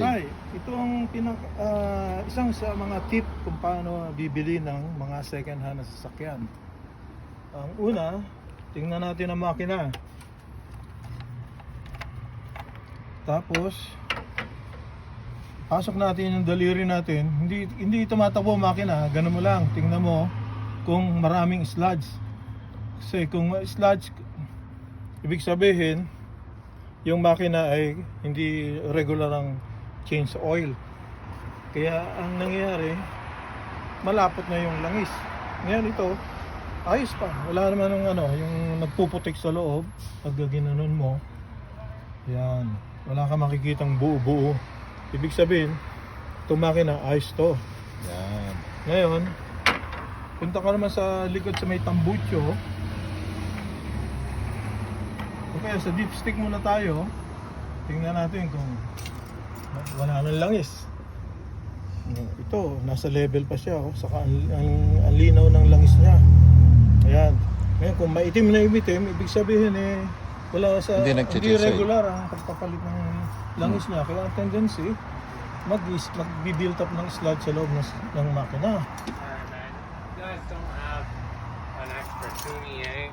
natin. Ay, ito ang isang sa mga tip kung paano bibili ng mga second hand na sasakyan. Ang una, tingnan natin ang makina. Tapos, pasok natin yung daliri natin. Hindi tumatakbo ang makina, ganun mo lang. Tingnan mo kung maraming sludge. Kasi kung sludge, ibig sabihin yung makina ay hindi regular ang change oil. Kaya ang nangyayari, malapot na yung langis. Ngayon ito, ayos pa. Wala naman yung nagpuputik sa loob. Pag ginanon mo, yan, wala ka makikitang buo-buo. Ibig sabihin, itong makina, ayos to. Yan. Ngayon, punta ka naman sa likod sa may tambucho. Okay, sa dipstick muna tayo. Tingnan natin kung wala nang langis. Ito, nasa level pa siya. Saka ang linaw ng langis niya. Ayan. Ngayon, kung maitim na itim, ibig sabihin wala sa, hindi regular ang pagpapalit ng langis niya. Kaya ang tendency, mag-build up ng sludge sa loob ng makina. Alright, man. You guys don't have an extra tuning, eh?